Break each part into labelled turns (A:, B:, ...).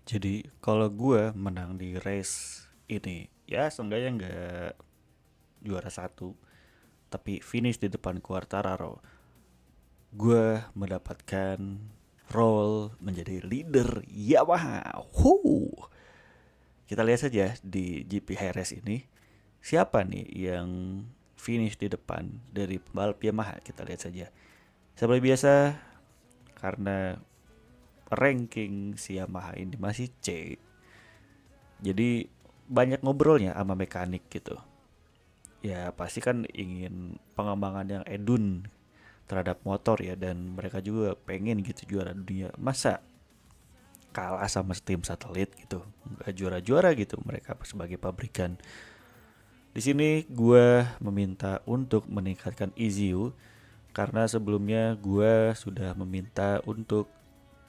A: Jadi kalau gue menang di race ini, ya seenggaknya nggak juara satu, tapi finish di depan Quartararo, gue mendapatkan role menjadi leader Yamaha. Kita lihat saja di GP Jerez ini, siapa nih yang finish di depan dari pembalap Yamaha. Kita lihat saja. Seperti biasa, karena ranking si Yamaha ini masih C, jadi banyak ngobrolnya sama mekanik gitu. Ya pasti kan ingin pengembangan yang edun terhadap motor ya, dan mereka juga pengen gitu juara dunia. Masa kalah sama tim satelit gitu, nggak juara-juara gitu mereka sebagai pabrikan. Di sini gue meminta untuk meningkatkan ECU karena sebelumnya gue sudah meminta untuk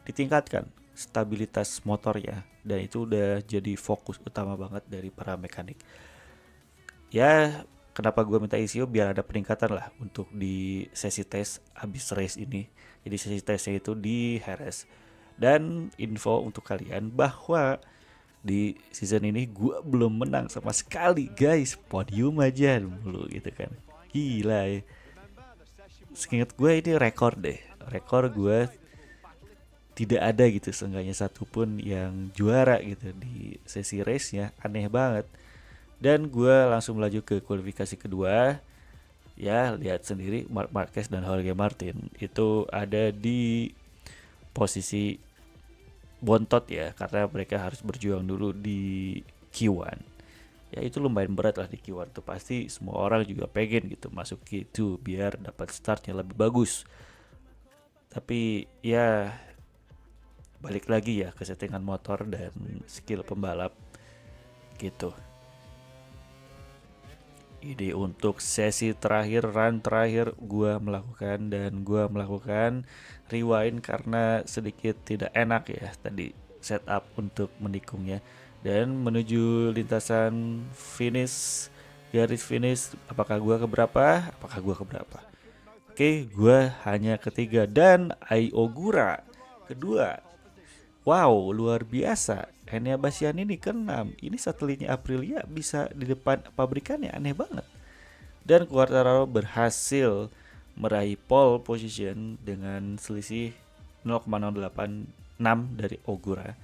A: ditingkatkan stabilitas motornya, dan itu udah jadi fokus utama banget dari para mekanik. Ya, kenapa gue minta ICU biar ada peningkatan lah untuk di sesi tes habis race ini. Jadi sesi tesnya itu di Jerez. Dan info untuk kalian bahwa di season ini gue belum menang sama sekali guys. Podium aja dulu gitu kan. Gila ya. Seingat gue ini rekor deh. Rekor gue tidak ada gitu seenggaknya satupun yang juara gitu di sesi race-nya. Aneh banget. Dan gue langsung melaju ke kualifikasi kedua. Ya lihat sendiri, Marc Marquez dan Jorge Martin itu ada di posisi bontot ya, karena mereka harus berjuang dulu di Q1. Ya itu lumayan berat lah di Q1 tuh, pasti semua orang juga pengen gitu masuk Q2 biar dapat startnya lebih bagus. Tapi ya balik lagi ya ke settingan motor dan skill pembalap gitu. Ini untuk sesi terakhir, run terakhir gua melakukan, dan gua melakukan rewind karena sedikit tidak enak ya tadi setup untuk menikungnya. Dan menuju lintasan finish, garis finish, apakah gua keberapa? Apakah gua keberapa? Oke, gua hanya ketiga dan Ai Ogura kedua. Wow, luar biasa. Enea Bastian ini keenam. Ini satelitnya Aprilia bisa di depan pabrikannya, aneh banget. Dan Quartararo berhasil meraih pole position dengan selisih 0,086 dari Ogura.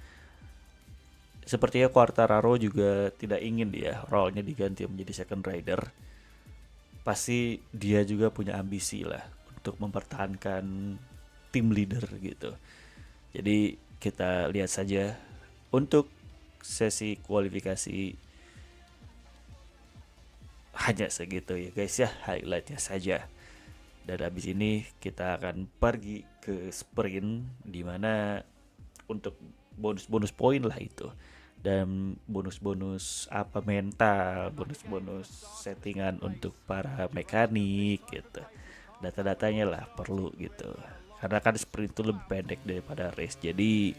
A: Sepertinya Quartararo juga tidak ingin dia role-nya diganti menjadi second rider. Pasti dia juga punya ambisi lah untuk mempertahankan tim leader gitu. Jadi kita lihat saja untuk sesi kualifikasi hanya segitu ya guys ya, highlightnya saja. Dan habis ini kita akan pergi ke sprint, dimana untuk bonus-bonus poin lah itu, dan bonus-bonus apa mental, bonus-bonus settingan untuk para mekanik gitu. Data-datanya lah perlu gitu. Karena kan sprint itu lebih pendek daripada race. Jadi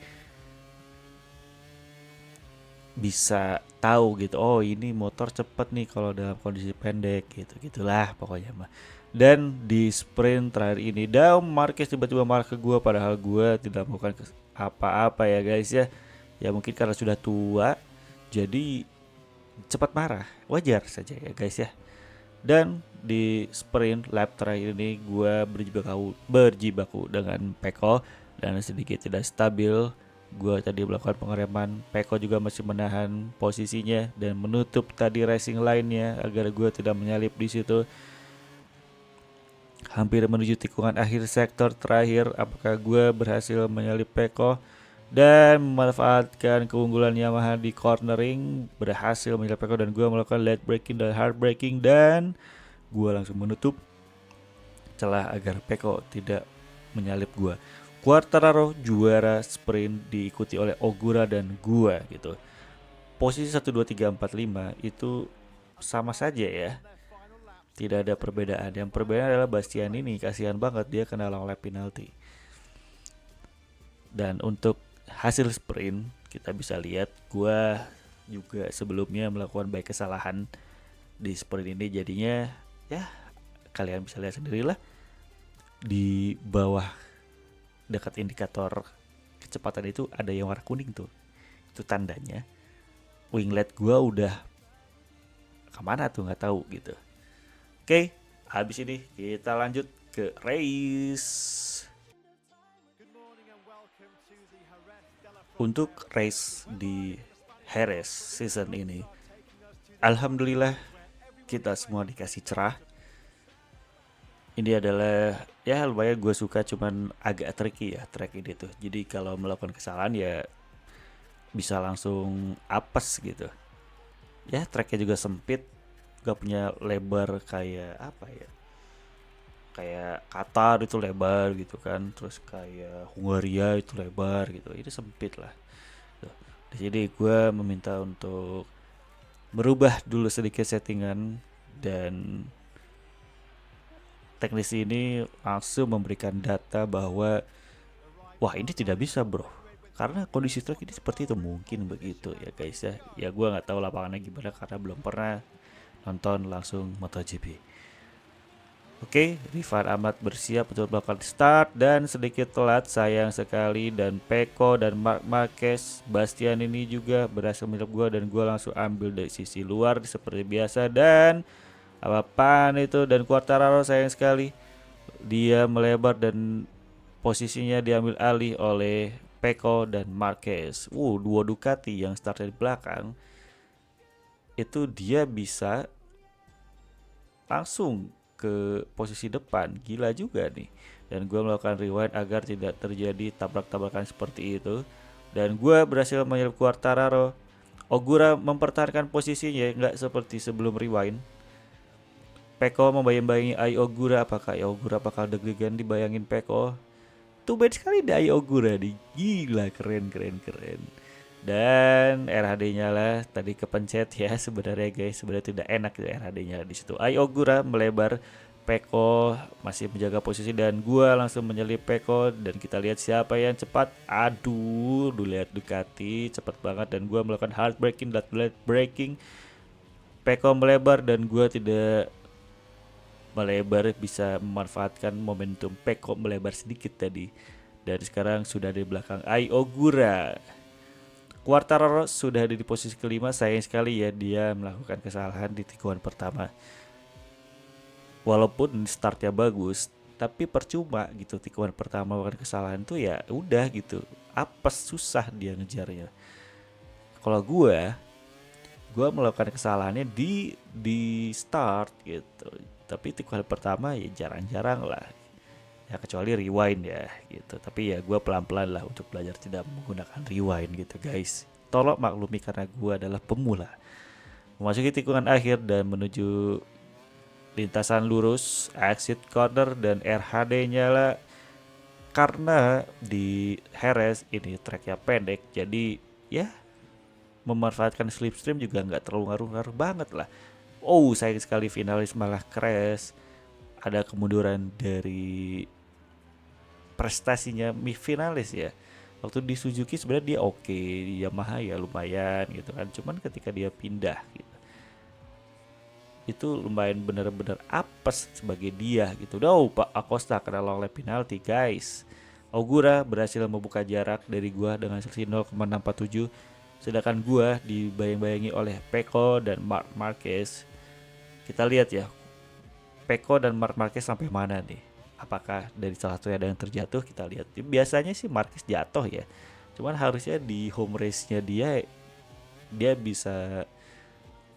A: bisa tahu gitu, oh ini motor cepet nih kalau dalam kondisi pendek gitu gitulah pokoknya mah. Dan di sprint terakhir ini Dam Marquez tiba-tiba marah ke gue, padahal gue tidak melakukan apa-apa ya guys ya. Ya mungkin karena sudah tua jadi cepat marah, wajar saja ya guys ya. Dan di sprint lap terakhir ini gue berjibaku dengan Peko dan sedikit tidak stabil. Gue tadi melakukan pengereman, Peko juga masih menahan posisinya dan menutup tadi racing line-nya agar gue tidak menyalip di situ. Hampir menuju tikungan akhir sektor terakhir, apakah gue berhasil menyalip Peko dan memanfaatkan keunggulan Yamaha di cornering, berhasil menyalip Peko dan gue melakukan late braking dan hard braking, dan gue langsung menutup celah agar Peko tidak menyalip gue. Quartararo juara sprint diikuti oleh Ogura dan gue gitu. Posisi 1 2 3 4 5 itu sama saja ya. Tidak ada perbedaan. Yang perbedaan adalah Bastian ini, kasihan banget dia kena long lap penalty. Dan untuk hasil sprint kita bisa lihat gue juga sebelumnya melakukan banyak kesalahan di sprint ini, jadinya ya kalian bisa lihat sendirilah di bawah dekat indikator kecepatan itu ada yang warna kuning tuh. itu tandanya winglet gue udah kemana tuh nggak tahu gitu. Oke, habis ini kita lanjut ke race. Untuk race di Jerez season ini, alhamdulillah kita semua dikasih cerah. Ini adalah ya lumayan gue suka, cuman agak tricky ya track ini tuh. Jadi kalau melakukan kesalahan ya bisa langsung apes gitu. Ya tracknya juga sempit, gak punya lebar kayak apa ya, kayak Qatar itu lebar gitu kan, terus kayak Hungaria itu lebar gitu, ini sempit lah tuh. Jadi gue meminta untuk merubah dulu sedikit settingan, dan teknisi ini langsung memberikan data bahwa wah ini tidak bisa bro, karena kondisi track ini seperti itu. Mungkin begitu ya guys ya. Ya gue nggak tahu lapangannya gimana karena belum pernah nonton langsung MotoGP. Oke, Rifan Ahmad bersiap untuk melakukan start dan sedikit telat sayang sekali, dan Peko dan Marc Marquez, Bastian ini juga berhasil menyerap gua dan gua langsung ambil dari sisi luar seperti biasa, dan apaan itu, dan Quartararo sayang sekali dia melebar dan posisinya diambil alih oleh Peko dan Marquez. Dua Ducati yang start dari belakang itu dia bisa langsung ke posisi depan, gila juga nih. Dan gue melakukan rewind agar tidak terjadi tabrak-tabrakan seperti itu, dan gue berhasil menyelip Quartararo. Ogura mempertahankan posisinya nggak seperti sebelum rewind. Peko membayang-bayangi Ai Ogura, apakah Ai Ogura bakal deg-degan dibayangin Peko. Tuh bad sekali di Ai Ogura nih, gila, keren keren keren. Dan RHD-nya lah tadi kepencet ya sebenarnya guys, sebenarnya tidak enak ya RHD-nya di situ. Ai Ogura melebar, Peko masih menjaga posisi dan gua langsung menyelip Peko, dan kita lihat siapa yang cepat. Aduh, lihat Ducati cepat banget dan gua melakukan hard braking dan late braking. Peko melebar dan gua tidak melebar, bisa memanfaatkan momentum Peko melebar sedikit tadi. Dan sekarang sudah di belakang Ai Ogura. Quartararo sudah ada di posisi kelima, sayang sekali ya dia melakukan kesalahan di tikungan pertama. Walaupun startnya bagus, tapi percuma gitu, tikungan pertama melakukan kesalahan tuh ya udah gitu. Apes, susah dia ngejarnya. Kalau gue melakukan kesalahannya di start gitu. Tapi tikungan pertama ya jarang-jarang lah. Ya kecuali rewind ya gitu. Tapi ya gue pelan-pelan lah untuk belajar tidak menggunakan rewind gitu guys. Tolong maklumi karena gue adalah pemula. Memasuki tikungan akhir dan menuju lintasan lurus, exit corner, dan RHD nyala. Karena di Jerez ini tracknya pendek, jadi ya memanfaatkan slipstream juga nggak terlalu ngaruh-ngaruh banget lah. Sayang sekali finalis malah crash. Ada kemunduran dari prestasinya finalis ya. Waktu di Suzuki sebenarnya dia oke, di Yamaha ya lumayan gitu kan. Cuman ketika dia pindah gitu, itu lumayan bener-bener apes sebagai dia gitu. Pak Acosta kena long lap penalty guys. Ogura berhasil membuka jarak dari gua dengan selisih 0,647. Sedangkan gua dibayang-bayangi oleh Peko dan Marc Marquez. Kita lihat ya, Peko dan Marc Marquez sampai mana nih? Apakah dari salah satu ada yang terjatuh? Kita lihat. Biasanya sih Marquez jatuh ya. Cuman harusnya di home race-nya dia bisa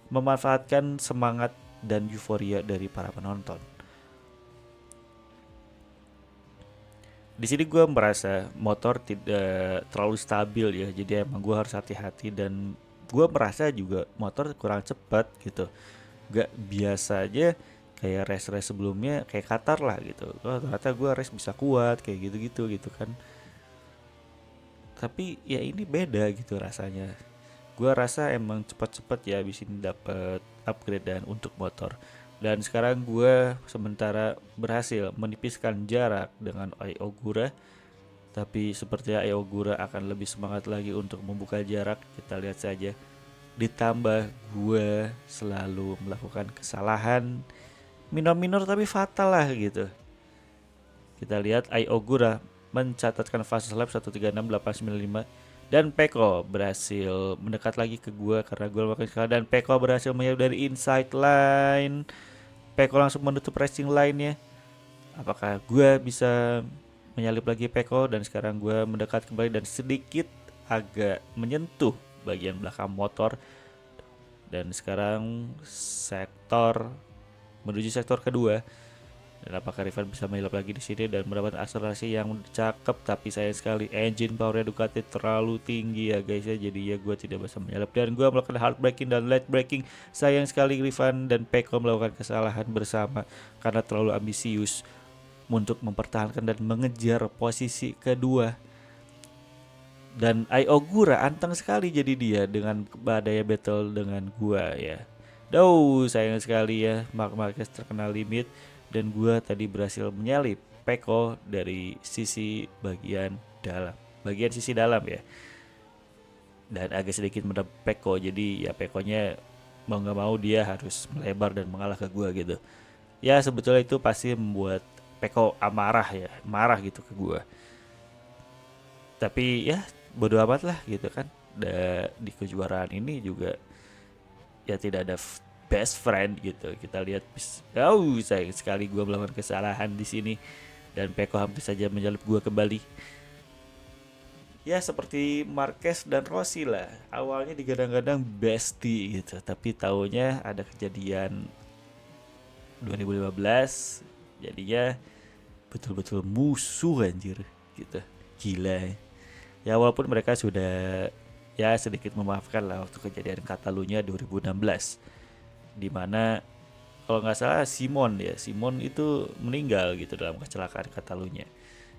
A: memanfaatkan semangat dan euforia dari para penonton. Di sini gue merasa motor tidak terlalu stabil ya, jadi emang gue harus hati-hati, dan gue merasa juga motor kurang cepat gitu. Gak biasa aja kayak race-race sebelumnya kayak Qatar lah gitu. Ternyata gue race bisa kuat kayak gitu-gitu gitu kan. Tapi ya ini beda gitu rasanya. Gue rasa emang cepat-cepat ya abis ini dapat upgrade dan untuk motor. Dan sekarang gue sementara berhasil menipiskan jarak dengan Ai Ogura. Tapi sepertinya Ai Ogura akan lebih semangat lagi untuk membuka jarak. Kita lihat saja. Ditambah gue selalu melakukan kesalahan minor-minor tapi fatal lah gitu. Kita lihat Ai Ogura mencatatkan fast lap 1:36.895 Dan Peko berhasil mendekat lagi ke gua karena gua melakukan kesalahan, dan Peko berhasil menyerbu dari inside line. Peko langsung menutup pressing line-nya. Apakah gua bisa menyalip lagi Peko, dan sekarang gua mendekat kembali dan sedikit agak menyentuh bagian belakang motor, dan sekarang menuju sektor kedua. Dan apakah Rifan bisa menyalip lagi di sini dan mendapat akselerasi yang cakep, tapi sayang sekali engine power Ducati terlalu tinggi ya guys ya, jadi ya gue tidak bisa menyalip dan gue melakukan hard braking dan late braking. Sayang sekali Rifan dan Peko melakukan kesalahan bersama karena terlalu ambisius untuk mempertahankan dan mengejar posisi kedua. Dan Ai Ogura anteng sekali jadi dia dengan badaya battle dengan gua ya. Sayang sekali ya, Mark Marquez terkena limit dan gua tadi berhasil menyalip Peko dari bagian sisi dalam ya. Dan agak sedikit mendapat Peko, jadi ya Pekonya mau nggak mau dia harus melebar dan mengalah ke gua gitu. Ya sebetulnya itu pasti membuat Peko marah gitu ke gua. Tapi ya bodo amat lah gitu kan. Di kejuaraan ini juga ya tidak ada best friend gitu. Kita lihat, sayang sekali gue melakukan kesalahan di sini dan Peko hampir saja menyalip gue kembali. Ya seperti Marquez dan Rossi lah, awalnya digadang-gadang bestie gitu, tapi taunya ada kejadian 2015 jadinya betul-betul musuh anjir gitu. Gila ya, walaupun mereka sudah ya sedikit memaafkan lah waktu kejadian Catalunya 2016, di mana kalau nggak salah Simon itu meninggal gitu dalam kecelakaan Catalunya.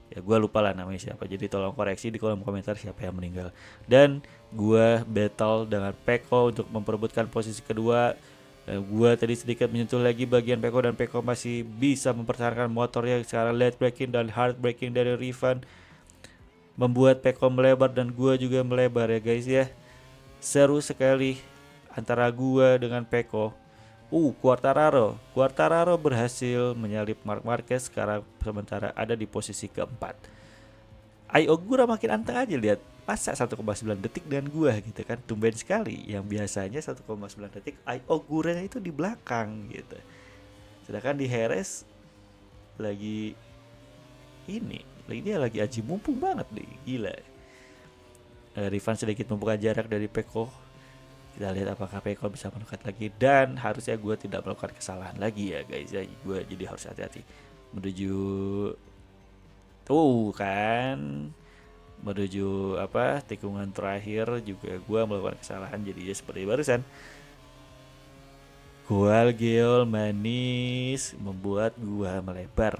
A: Ya gue lupa lah namanya siapa, jadi tolong koreksi di kolom komentar siapa yang meninggal. Dan gue battle dengan Peko untuk memperebutkan posisi kedua. Gue tadi sedikit menyentuh lagi bagian Peko dan Peko masih bisa mempertahankan motornya. Sekarang late braking dan hard braking dari Rifan membuat Peko melebar dan gua juga melebar ya guys ya. Seru sekali antara gua dengan Peko. Quartararo berhasil menyalip Marc Marquez, sekarang sementara ada di posisi keempat. Ai Ogura makin anteng aja, lihat masa 1,9 detik dengan gua gitu kan, tumben sekali. Yang biasanya 1,9 detik Ai Ogura itu di belakang gitu. Sedangkan di Jerez lagi dia lagi aji mumpung banget deh, gila. Rifan sedikit membuka jarak dari Peko. Kita lihat apakah Peko bisa mendekat lagi, dan harusnya gue tidak melakukan kesalahan lagi ya guys ya. Gue jadi harus hati-hati menuju tikungan terakhir juga gue melakukan kesalahan, jadi ya seperti barusan. Gualgiol manis membuat gue melebar.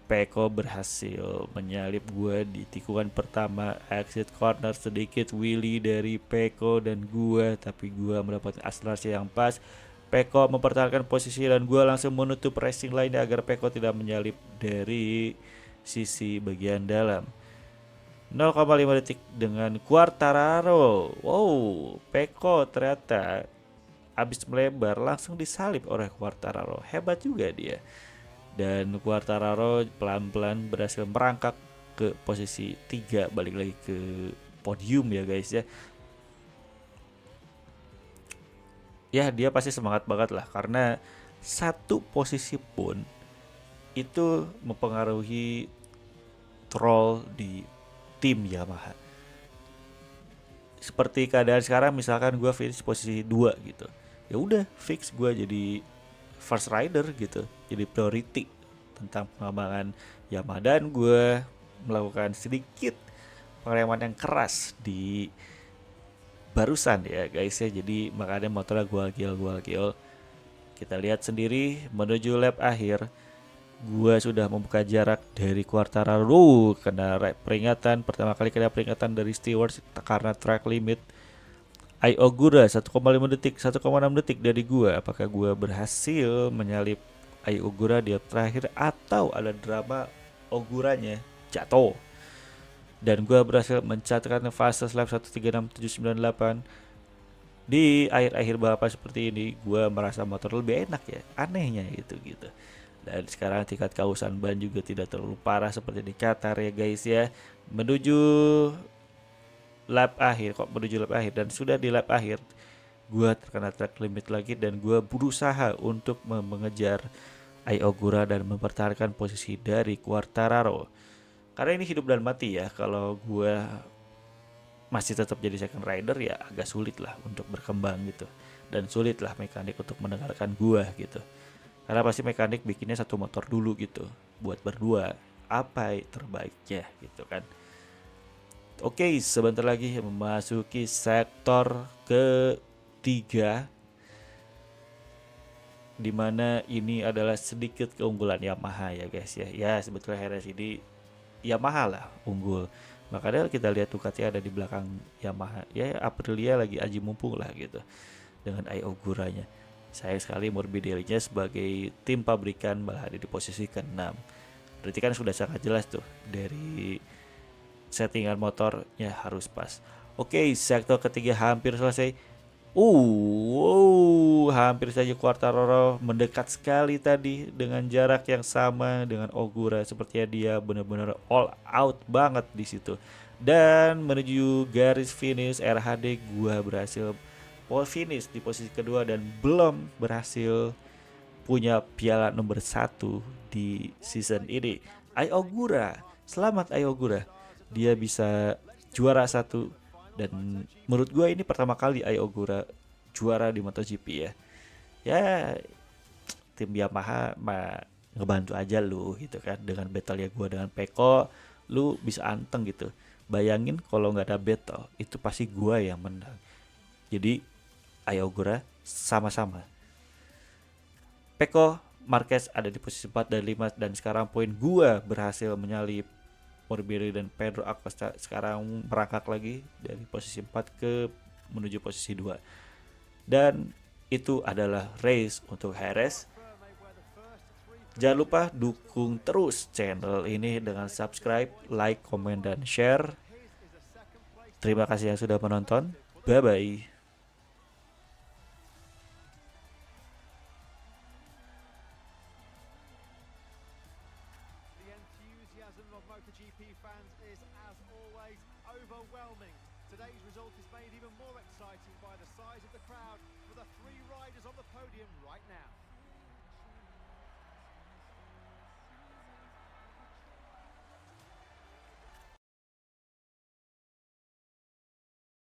A: Peko berhasil menyalip gue di tikungan pertama, exit corner, sedikit wheelie dari Peko dan gue, tapi gue mendapatkan akselerasi yang pas. Peko mempertahankan posisi dan gue langsung menutup racing line agar Peko tidak menyalip dari sisi bagian dalam. 0,5 detik dengan Quartararo. Peko ternyata habis melebar langsung disalip oleh Quartararo. Hebat juga dia. Dan Quartararo pelan-pelan berhasil merangkak ke posisi 3, balik lagi ke podium ya guys ya. Ya dia pasti semangat banget lah, karena satu posisi pun itu mempengaruhi troll di tim Yamaha. Seperti keadaan sekarang, misalkan gue finish posisi 2 gitu, ya udah fix gue jadi first rider gitu, jadi priority tentang pengembangan Yamaha. Dan gue melakukan sedikit pengereman yang keras di barusan ya guys ya, jadi makanya motornya gual-giol. Kita lihat sendiri menuju lap akhir, gue sudah membuka jarak dari Quartararo. Pertama kali kena peringatan dari stewards karena track limit. Ai Ogura 1,6 detik dari gua. Apakah gua berhasil menyalip Ai Ogura di terakhir, atau ada drama Oguranya jatuh? Dan gua berhasil mencatatkan fastest lap 1:36.798. Di akhir-akhir balapan seperti ini gua merasa motor lebih enak ya, anehnya gitu. Dan sekarang tingkat kausan ban juga tidak terlalu parah seperti di Qatar ya guys ya. Menuju lap akhir, kok menuju lap akhir, dan sudah di lap akhir gue terkena track limit lagi dan gue berusaha untuk mengejar Ai Ogura dan mempertahankan posisi dari Quartararo. Karena ini hidup dan mati ya, kalau gue masih tetap jadi second rider ya agak sulit lah untuk berkembang gitu, dan sulit lah mekanik untuk mendengarkan gue gitu, karena pasti mekanik bikinnya satu motor dulu gitu buat berdua, apa terbaiknya gitu kan. Oke, sebentar lagi memasuki sektor ketiga, dimana ini adalah sedikit keunggulan Yamaha ya guys ya. Ya sebetulnya Heres ini Yamaha lah unggul. Makanya kita lihat Ducati ada di belakang Yamaha. Ya Aprilia lagi aji mumpung lah gitu dengan Ai Oguranya. Sayang sekali Morbidelli-nya sebagai tim pabrikan malah ada di posisi ke-6. Berarti kan sudah sangat jelas tuh dari settingan motornya harus pas. Oke, sektor ketiga hampir selesai. Hampir saja Quartararo mendekat sekali tadi dengan jarak yang sama dengan Ogura. Sepertinya dia benar-benar all out banget di situ. Dan menuju garis finish RHD, gua berhasil pole finish di posisi kedua dan belum berhasil punya piala nomor 1 di season ini. Ai Ogura, selamat Ai Ogura. Dia bisa juara 1 dan menurut gue ini pertama kali Ai Ogura juara di MotoGP ya. Ya tim Yamaha mah ngebantu aja lu gitu kan, dengan battle ya gue dengan Peko lu bisa anteng gitu. Bayangin kalau nggak ada battle itu pasti gue yang menang. Jadi Ai Ogura sama-sama. Peko Marquez ada di posisi 4 dan 5, dan sekarang poin gua berhasil menyalip Morbidelli dan Pedro Acosta, sekarang merangkak lagi dari posisi 4 ke menuju posisi 2. Dan itu adalah race untuk Jerez. Jangan lupa dukung terus channel ini dengan subscribe, like, komen, dan share. Terima kasih yang sudah menonton. Bye-bye.
B: Of MotoGP fans is, as always, overwhelming. Today's result is made even more exciting by the size of the crowd for the 3